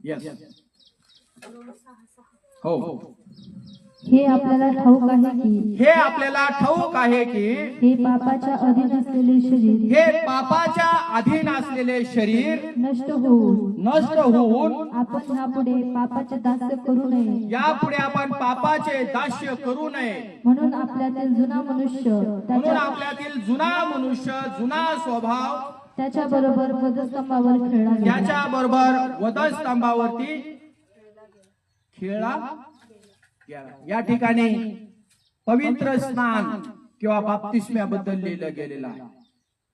Yes हो हे आपल्याला ठाऊक आहे की हे आपल्याला ठाऊक आहे की हे पापाच्या अधीन असलेले शरीर हे पापाच्या अधीन असलेले शरीर नष्ट होऊन आपण ह्यापुढे पापाचे दास्य करू नये यापुढे आपण पापाचे दास्य करू नये म्हणून आपल्यातील जुना मनुष्य जुना स्वभाव त्याच्याबरोबर वधस्तंभावर खेळला गेला. त्याच्याबरोबर वधस्तंभावरती खेळला गेला. या ठिकाणी पवित्र स्नान किंवा बाप्तिस्म्याबद्दल लिहिलं गेलेलं आहे.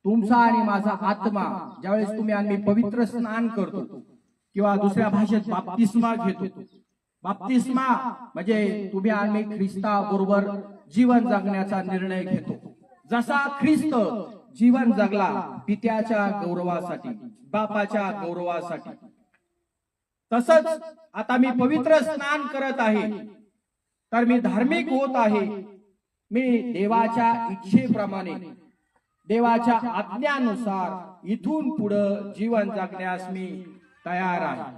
तुमचा आणि माझा आत्मा ज्यावेळेस तुम्ही आणि मी पवित्र स्नान करतो किंवा दुसऱ्या भाषेत बाप्तिस्मा घेतो. बाप्तिस्मा म्हणजे तुम्ही आणि मी ख्रिस्ता बरोबर जीवन जगण्याचा निर्णय घेतो. जसा ख्रिस्त जीवन जगला पित्याच्या गौरवासाठी, बापाच्या गौरवासाठी, तसंच आता मी पवित्र स्नान करत आहे तर मी धार्मिक होत आहे. मी देवाच्या इच्छेप्रमाणे, देवाच्या आज्ञानुसार इथून पुढे जीवन जगण्यास मी तयार आहे.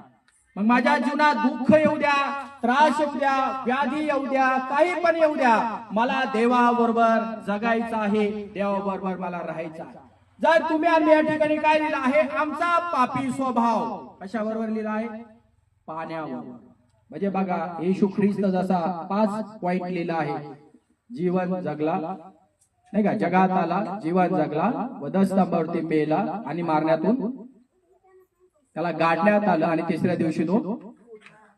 मग माझ्या जीवनात दुःख येऊ द्या, त्रास येऊ द्या, व्याधी येऊ द्या, काही पण येऊ द्या, मला देवाबरोबर जगायचं आहे, देवाबरोबर मला राहायचं आहे. जर तुम्ही आणि या ठिकाणी काय लिहिलं आहे, आमचा पापी स्वभाव कशाबरोबर लिहिला आहे? पाण्यावर. म्हणजे बघा येशू ख्रिस्त जसा 5 पॉइंट लिहिला आहे, जीवन जगला नाही का, जगात आला, जीवन जगला, वधस्तंभावरती मेला आणि मारण्यातून त्याला गाडण्यात आलं आणि तिसऱ्या दिवशी तो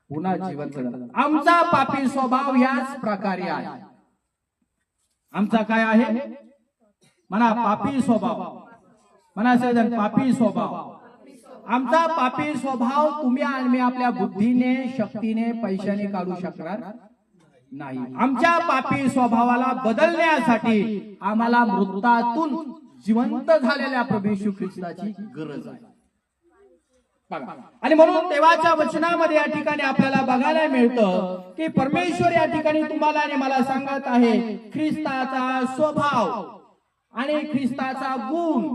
पुन्हा जिवंत झाला. आमचा पापी स्वभाव याच प्रकारे आहे. आमचा काय आहे म्हणा? पापी स्वभाव. म्हणा सगळेजण पापी स्वभाव. आमचा पापी स्वभाव तुम्ही आणि मी आपल्या बुद्धीने, शक्तीने, पैशाने काढू शकणार नाही. आमच्या पापी स्वभावाला बदलण्यासाठी आम्हाला मृतातून जिवंत झालेल्या प्रभू येशू ख्रिस्ताची गरज आहे. बघा, आणि म्हणून देवाच्या वचनामध्ये या ठिकाणी आपल्याला बघायला मिळतं की परमेश्वर या ठिकाणी तुम्हाला आणि मला सांगत आहे, ख्रिस्ताचा स्वभाव आणि ख्रिस्ताचा गुण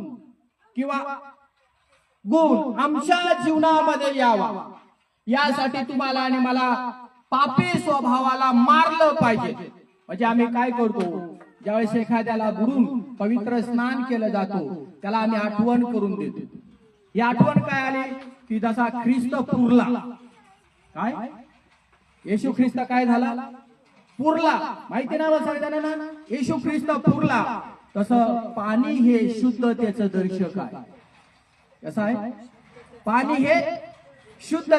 किंवा गुण आमच्या जीवनामध्ये यावा, यासाठी तुम्हाला आणि मला पापी स्वभावाला मारलं पाहिजे. म्हणजे आम्ही काय करतो, ज्यावेळेस एखाद्याला बुडून पवित्र स्नान केलं जातो त्याला आम्ही आठवण करून देतो. ही आठवण काय आली की जसा ख्रिस्त पुरला, काय येशू ख्रिस्त काय झाला? पुरला. माहिती ना सगळ्यांना? येशू ख्रिस्त पुरला. तसं पाणी हे शुद्धतेचं दर्शक आहे. कसं आहे? पाणी हे शुद्धते